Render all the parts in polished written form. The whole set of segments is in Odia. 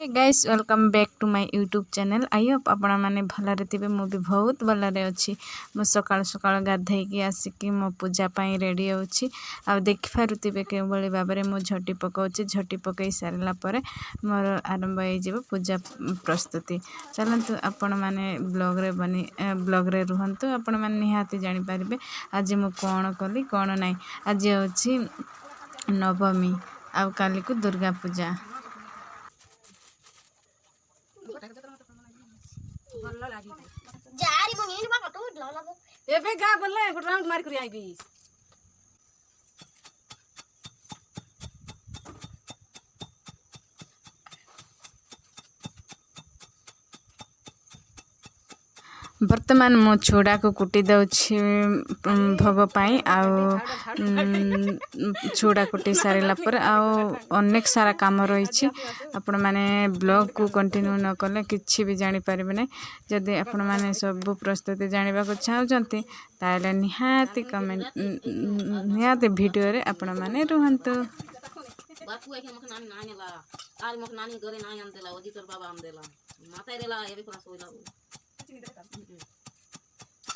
Guys welcome back to my YouTube channel. I hope आपण मैंने भलरे थे। मु भी बहुत भलरे अच्छी। मु सकाल सकाल गाधे आसिकी मो पूजा पाई रेडी होची। आ देखिपारे के भाव में मु झटी पकाऊँगी। झटी पकई सारा पर मोर आरंभ हो पूजा प्रस्तुति। चलतु आपण मैंने ब्लॉग रे रुहतु। आपण मैंने निहाती जानीपारे आज मु कौन कली कौन नाई। आज हूँ नवमी आ काली को दुर्गा पूजा। ଏବେ ଗା ବୋଲେ ଗୋଟେ ରାଉଣ୍ଡ ମାରି କରି ଆଇବି। वर्तमान मो छुड़ा को कुटी दउछि भोग पाई। छुड़ा कुटी सारा पर अनेक सारा काम रही। आपण माने ब्लॉग को कंटिन्यू न कले किछि भी जानि पारिबे नै। जदि आपण माने सब प्रस्तुति जानिबा को चाहउचंती ताले निहाती कमेंट निहाती वीडियो रे आपण माने रुहंतु। बापू के मख नानी नानेला आज मख नानी घरे नानी आंदेला ओदी तोर बाबा आंदेला माता रेला एबे कोना सोइला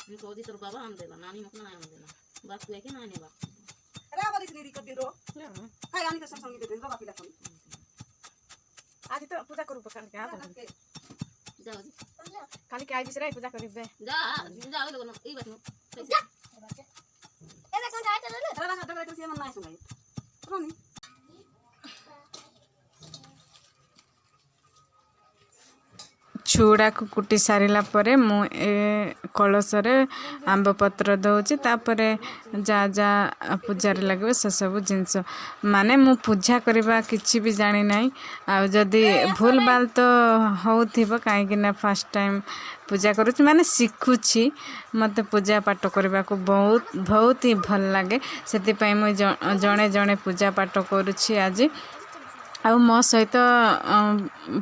मी ओदी तोर बाबा आंदेला नानी मख नानी आंदेला बापू के नानेला रा बदी श्री कर दिरो काय आनी के संग दे बाबा पिला कोन आज तो पूजा करू पकान के आ जाओ काली के आई बिसरे पूजा करिबे जा जा ओले कोन ई बात जा एबे कोन जाय चले रे रा ना डगरे के मन नाय सुनाई कोनी छुड़ा को कुटी सारिला परे मु कलश रे आंब पत्र दउची। तापरे जा जा पूजा रे लागबे से सब जिंस माने मु पूजा करबा किछि भी जानि नाही। आ जदी भूल बाल तो होउथिबो काहे कि ना फर्स्ट टाइम पूजा करूची माने सिखुची। मते पूजा पाठ करबा को बहुत ही भल लागे। सेति पई मु जणे जणे पूजा पाठ करूची आज। आ मो सहित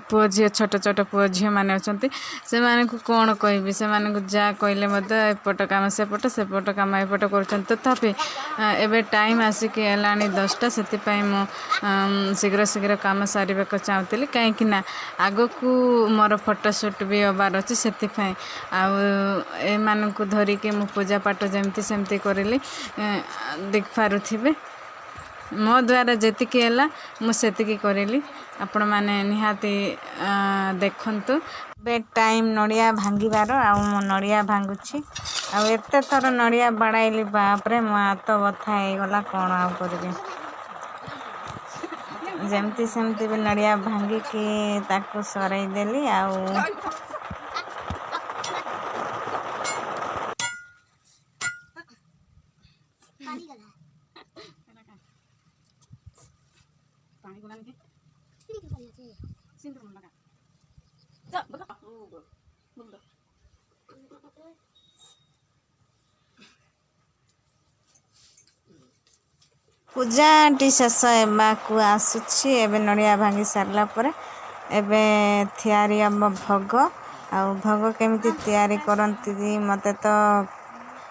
पुओ झी छोट छोट पुओ झी मैंने अच्छा से को कौन कहबी से जा कहले एपट कम सेपट सेपट कम एपट कर। तथापि एबे टाइम आसिक है 10टा से शीघ्र शीघ्र कम सारे चाहूली कहीं आग को मोर फोटोशूट भी हबार अच्छे से को धरिकी मु पूजा पाठ जमती सेमती करली देख पारे। मो द्वारा जेतिकी है मुझे करली आपण मैंने निहाती देखंतु। बे टाइम नड़िया भांगार मो नड़िया भांगुची आते थर नड़िया बाड़ाइली बापरे मो हाथ बथा होगला कौन आ करी जमती सेमती भी नड़िया भांगिकी ताकू सरईदेली पानी गुलान के सिंदूर लगा जा बता बोल पूजा टी शेष को आसुची। एबे नड़िया भांगी सारला पर एबे तैयारी हम भोग आ भोग केमिति तैयारी करंती मते तो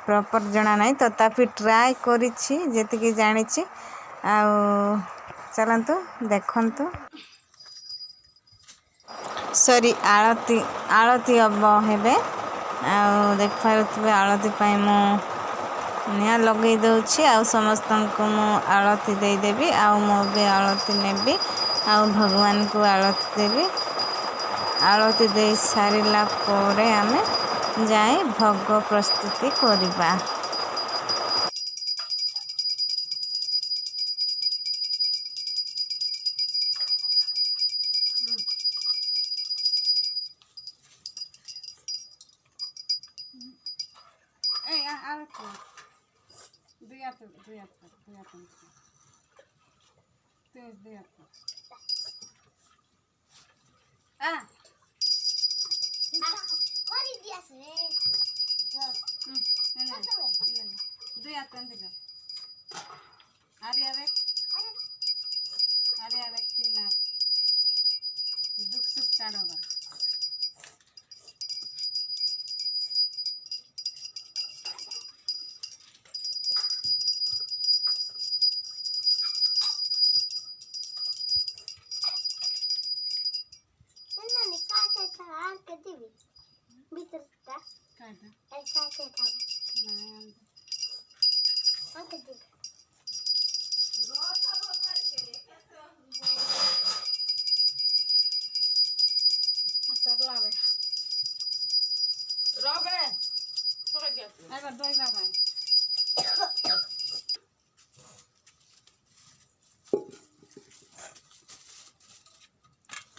प्रॉपर जना नहीं। तथापि ट्राई करिछि जेतिकी जानिछि आ चलतु देखंतु। सॉरी आरती आरती हम हेबे देख पारे आरती पाई मु निया लगे दउछि आ समस्त को मु आरती दे देबी आ मो भी आरती नेबी आ भगवान को आरती देबी। आरती दे सारिला परे आमे जाए भोग प्रस्तुति करिबा। दुख सुख चाड़ होगा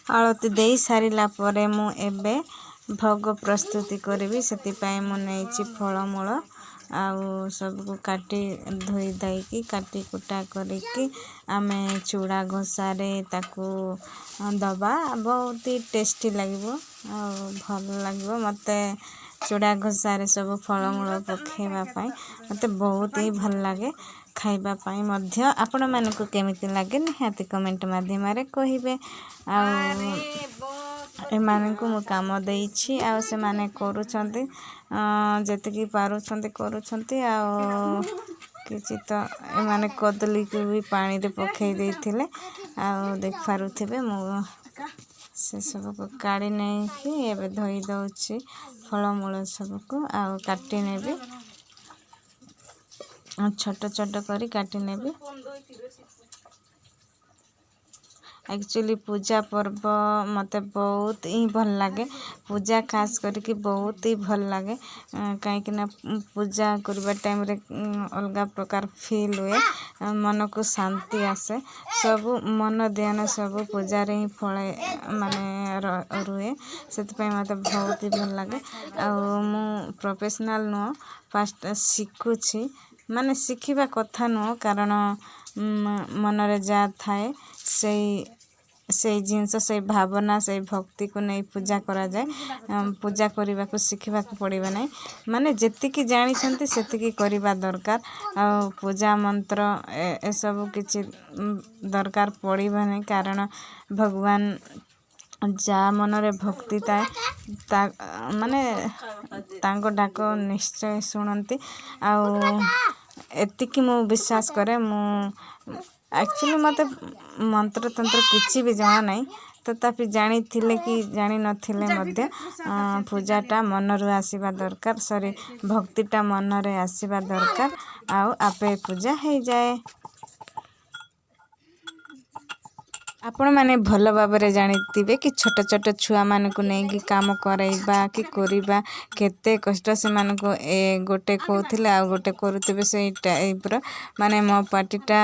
ଆଳତି ଦେଇ ସାରିଲା ପରେ ମୁଁ ଏବେ ଭୋଗ ପ୍ରସ୍ତୁତି କରିବି। ସେଥିପାଇଁ ମୁଁ ନେଇଛି ଫଳମୂଳ ଆଉ ସବୁକୁ କାଟି ଧୋଇ ଦେଇକି କାଟି କୁଟା କରିକି ଆମେ ଚୁଡ଼ା ଘଷାରେ ତାକୁ ଦବା। ବହୁତ ଟେଷ୍ଟି ଲାଗିବ ଆଉ ଭଲ ଲାଗିବ। ମୋତେ ଚୁଡ଼ା ଘଷାରେ ସବୁ ଫଳମୂଳ ପକାଇବା ପାଇଁ ମୋତେ ବହୁତ ହିଁ ଭଲ ଲାଗେ। ଖାଇବା ପାଇଁ ମଧ୍ୟ ଆପଣମାନଙ୍କୁ କେମିତି ଲାଗେ ନିହାତି କମେଣ୍ଟ ମାଧ୍ୟମରେ କହିବେ। ଆଉ ଏମାନଙ୍କୁ ମୁଁ କାମ ଦେଇଛି ଆଉ ସେମାନେ କରୁଛନ୍ତି, ଯେତିକି ପାରୁଛନ୍ତି କରୁଛନ୍ତି। ଆଉ କିଛି ତ ଏମାନେ କଦଳୀକୁ ବି ପାଣିରେ ପକାଇ ଦେଇଥିଲେ ଆଉ ଦେଖିପାରୁଥିବେ। ମୁଁ ସେସବୁକୁ କାଢ଼ି ନେଇକି ଏବେ ଧୋଇ ଦେଉଛି ଫଳମୂଳ ସବୁକୁ ଆଉ କାଟି ନେବି, ଛୋଟ ଛୋଟ କରି କାଟି ନେବି। ଆକ୍ଚୁଆଲି ପୂଜା ପର୍ବ ମୋତେ ବହୁତ ହିଁ ଭଲ ଲାଗେ। ପୂଜା ଖାସ୍ କରିକି ବହୁତ ହିଁ ଭଲ ଲାଗେ, କାହିଁକିନା ପୂଜା କରିବା ଟାଇମ୍ରେ ଅଲଗା ପ୍ରକାର ଫିଲ୍ ହୁଏ, ମନକୁ ଶାନ୍ତି ଆସେ। ସବୁ ମନ ଧ୍ୟାନ ସବୁ ପୂଜାରେ ହିଁ ରୁହେ। ସେଥିପାଇଁ ମୋତେ ବହୁତ ହି ଭଲ ଲାଗେ। ଆଉ ମୁଁ ପ୍ରଫେସନାଲ୍ ନୁହଁ, ଫାଷ୍ଟ ଶିଖୁଛି। ମାନେ ଶିଖିବା କଥା ନୁହଁ, କାରଣ ମନରେ ଯାହା ଥାଏ ସେଇ ଜିନିଷ, ସେଇ ଭାବନା, ସେଇ ଭକ୍ତିକୁ ନେଇ ପୂଜା କରାଯାଏ। ପୂଜା କରିବାକୁ ଶିଖିବାକୁ ପଡ଼ିବ ନାହିଁ। ମାନେ ଯେତିକି ଜାଣିଛନ୍ତି ସେତିକି କରିବା ଦରକାର। ଆଉ ପୂଜା ମନ୍ତ୍ର ଏସବୁ କିଛି ଦରକାର ପଡ଼ିବ ନାହିଁ, କାରଣ ଭଗବାନ ଯାହା ମନରେ ଭକ୍ତି ଥାଏ ମାନେ ତାଙ୍କ ଡାକ ନିଶ୍ଚୟ ଶୁଣନ୍ତି। ଆଉ ଏତିକି ମୁଁ ବିଶ୍ୱାସ କରେ। ମୁଁ ଆକ୍ଚୁଆଲି ମୋତେ ମନ୍ତ୍ରତନ୍ତ୍ର କିଛି ବି ଜଣା ନାହିଁ, ତଥାପି ଜାଣିଥିଲେ କି ଜାଣିନଥିଲେ ମଧ୍ୟ ପୂଜାଟା ମନରୁ ଆସିବା ଦରକାର। ଭକ୍ତିଟା ମନରେ ଆସିବା ଦରକାର, ଆଉ ଆପେ ପୂଜା ହେଇଯାଏ। ଆପଣମାନେ ଭଲ ଭାବରେ ଜାଣିଥିବେ କି ଛୋଟ ଛୋଟ ଛୁଆମାନଙ୍କୁ ନେଇକି କାମ କରାଇବା କି କରିବା କେତେ କଷ୍ଟ। ସେମାନଙ୍କୁ ଗୋଟେ କହୁଥିଲେ ଆଉ ଗୋଟେ କରୁଥିବେ, ସେଇ ଟାଇପ୍ର। ମାନେ ମୋ ପାଟିଟା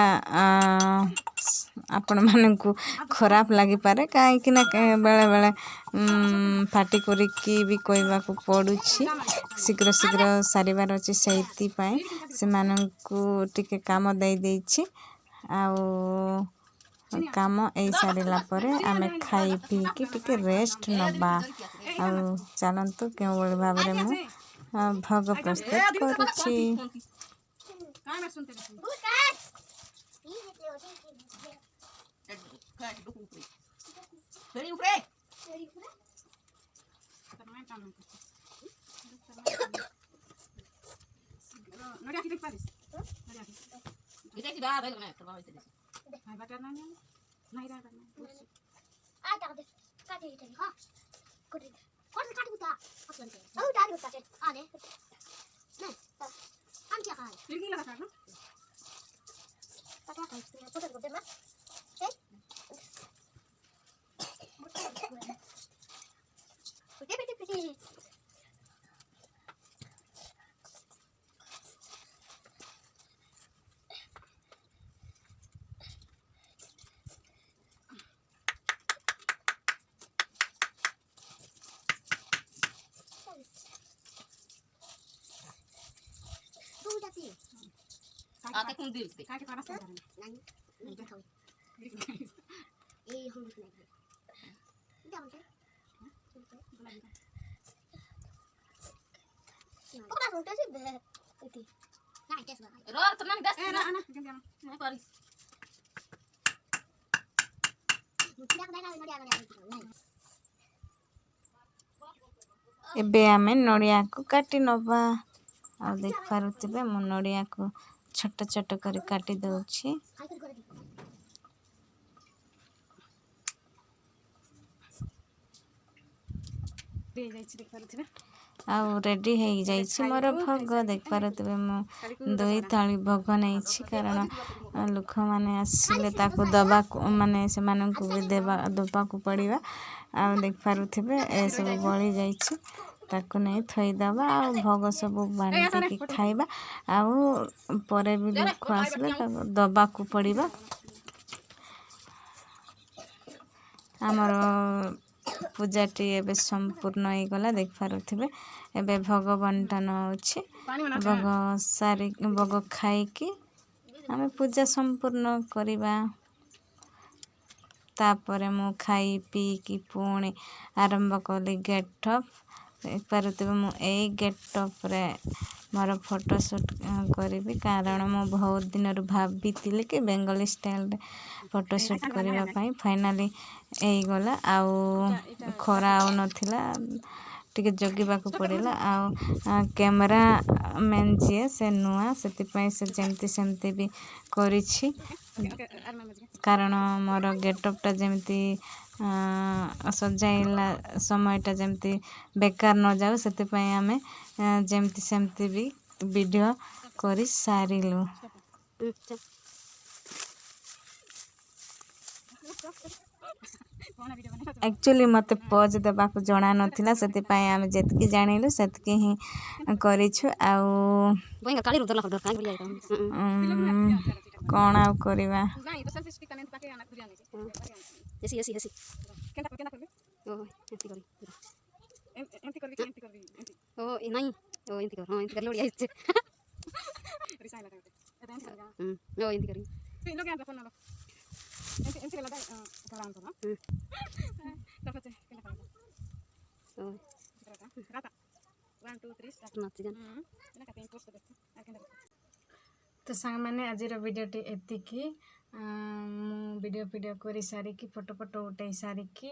ଆପଣମାନଙ୍କୁ ଖରାପ ଲାଗିପାରେ, କାହିଁକିନା ବେଳେବେଳେ ପାଟି କରିକି ବି କହିବାକୁ ପଡ଼ୁଛି। ଶୀଘ୍ର ଶୀଘ୍ର ସାରିବାର ଅଛି, ସେଇଥିପାଇଁ ସେମାନଙ୍କୁ ଟିକେ କାମ ଦେଇଛି। ଆଉ କାମ ଏଇ ସାରିଲା ପରେ ଆମେ ଖାଇ ପିଇକି ଟିକେ ରେଷ୍ଟ ନେବା। ଆଉ ଚାଲନ୍ତୁ କେଉଁଭଳି ଭାବରେ ମୁଁ ଭୋଗ ପ୍ରସ୍ତୁତ କରୁଛି। आके कौन दिल से काटे पारा संधारण नहीं नहीं देखो ये हो नहीं क्या बोलते पकड़ा बोलते से इति नहीं कैसे रो तो नहीं दस ना ना नहीं पारी मुठिया का नडिया नहीं ଏବେ ଆମେ ନଡ଼ିଆକୁ କାଟି ନେବା। ଆଉ ଦେଖିପାରୁଥିବେ ମୁଁ ନଡ଼ିଆକୁ ଛୋଟ ଛୋଟ କରି କାଟି ଦେଉଛି। ଆଉ ରେଡ଼ି ହେଇଯାଇଛି ମୋର ଭୋଗ ଦେଖିପାରୁଥିବେ। ମୁଁ 2 ଥାଳି ଭୋଗ ନେଇଛି, କାରଣ ଲୋକମାନେ ଆସିଲେ ତାକୁ ଦେବାକୁ ମାନେ ସେମାନଙ୍କୁ ବି ଦେବାକୁ ପଡ଼ିବା। ଆଉ ଦେଖିପାରୁଥିବେ ଏସବୁ ବଳି ଯାଇଛି, ତାକୁ ନେଇ ଥୋଇଦେବା ଆଉ ଭୋଗ ସବୁ ବାଣ୍ଟିକି ଖାଇବା। ଆଉ ପରେ ବି ଲୋକ ଆସିଲେ ତାକୁ ଦେବାକୁ ପଡ଼ିବ। ଆମର ପୂଜାଟି ଏବେ ସମ୍ପୂର୍ଣ୍ଣ ହେଇଗଲା, ଦେଖିପାରୁଥିବେ। ଏବେ ଭୋଗ ବଣ୍ଟନ ହେଉଛି। ଭୋଗ ଖାଇକି ଆମେ ପୂଜା ସମ୍ପୂର୍ଣ୍ଣ କରିବା। ତାପରେ ମୁଁ ଖାଇ ପିଇକି ପୁଣି ଆରମ୍ଭ କଲି ଗେଟ୍ ଅପ୍। ଦେଖିପାରୁଥିବେ ମୁଁ ଏଇ ଗେଟ୍ ଅପ୍ରେ ମୋର ଫଟୋ ସୁଟ୍ କରିବି, କାରଣ ମୁଁ ବହୁତ ଦିନରୁ ଭାବିଥିଲି କି ବେଙ୍ଗଲୀ ଷ୍ଟାଇଲ୍ରେ ଫଟୋ ସୁଟ୍ କରିବା ପାଇଁ। ଫାଇନାଲି ହେଇଗଲା। ଆଉ ଖରା ଆଉ ନଥିଲା, ଟିକେ ଜଗିବାକୁ ପଡ଼ିଲା। ଆଉ କ୍ୟାମେରା ମ୍ୟାନ୍ ଯିଏ ସେ ନୂଆ, ସେଥିପାଇଁ ସେ ଯେମିତି ସେମିତି ବି କରିଛି, କାରଣ ମୋର ଗେଟଅପ୍ଟା ଯେମିତି ସଜାଇଲା ସମୟଟା ଯେମିତି ବେକାର ନଯାଉ, ସେଥିପାଇଁ ଆମେ ଯେମିତି ସେମିତି ବି ଭିଡ଼ିଓ କରି ସାରିଲୁ। ଆକ୍ଚୁଆଲି ମୋତେ ପଜ୍ ଦେବାକୁ ଜଣା ନଥିଲା, ସେଥିପାଇଁ ଆମେ ଯେତିକି ଜାଣିଲୁ ସେତିକି ହିଁ କରିଛୁ। ଆଉ କ'ଣ ଆଉ କରିବା। ତ ସାଙ୍ଗମାନେ ଆଜିର ଭିଡ଼ିଓଟି ଏତିକି। ମୁଁ ଭିଡ଼ିଓ କରି ସାରିକି ଫଟୋ ଉଠାଇ ସାରିକି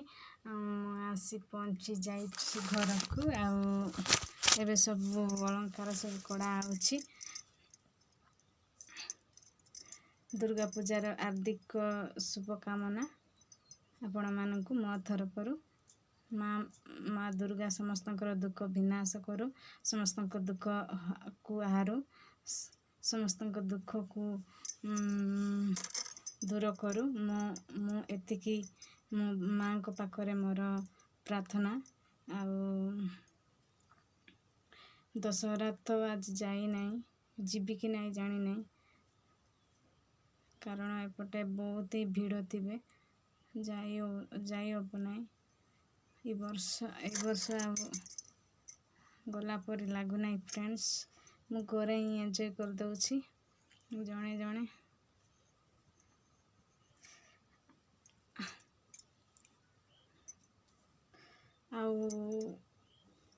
ଆସି ପହଞ୍ଚି ଯାଇଛି ଘରକୁ। ଆଉ ଏବେ ସବୁ ଅଳଙ୍କାର ସବୁ କଢ଼ା ହେଉଛି। ଦୁର୍ଗା ପୂଜାର ହାର୍ଦ୍ଦିକ ଶୁଭକାମନା ଆପଣମାନଙ୍କୁ ମୋ ତରଫରୁ। ମା ଦୁର୍ଗା ସମସ୍ତଙ୍କର ଦୁଃଖ ବିନାଶ କରୁ, ସମସ୍ତଙ୍କ ଦୁଃଖକୁ ହାରୁ, ସମସ୍ତଙ୍କ ଦୁଃଖକୁ ଦୂର କରୁ। ମୁଁ ଏତିକି ମୋ ମାଙ୍କ ପାଖରେ ମୋର ପ୍ରାର୍ଥନା। ଆଉ ଦଶହରା ତ ଆଜି ଯାଇନାହିଁ, ଯିବି କି ନାହିଁ ଜାଣିନାହିଁ, କାରଣ ଏପଟେ ବହୁତ ହି ଭିଡ଼ ଥିବେ, ଯାଇ ହେବ ନାହିଁ। ଏ ବର୍ଷ ଆଉ ଗଲା ପରି ଲାଗୁନାହିଁ ଫ୍ରେଣ୍ଡସ୍। ମୁଁ ଘରେ ହିଁ ଏନ୍ଜୟ କରିଦେଉଛି ଜଣେ। ଆଉ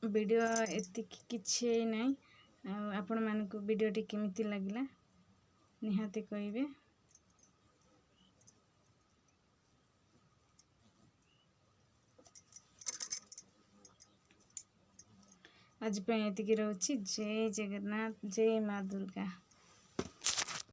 ଭିଡ଼ିଓ ଏତିକି କିଛି ନାହିଁ। ଆଉ ଆପଣମାନଙ୍କୁ ଭିଡ଼ିଓଟି କେମିତି ଲାଗିଲା ନିହାତି କହିବେ। ଆଜି ପାଇଁ ଏତିକି ରହୁଛି। ଜୟ ଜଗନ୍ନାଥ, ଜୟ ମା ଦୁର୍ଗା।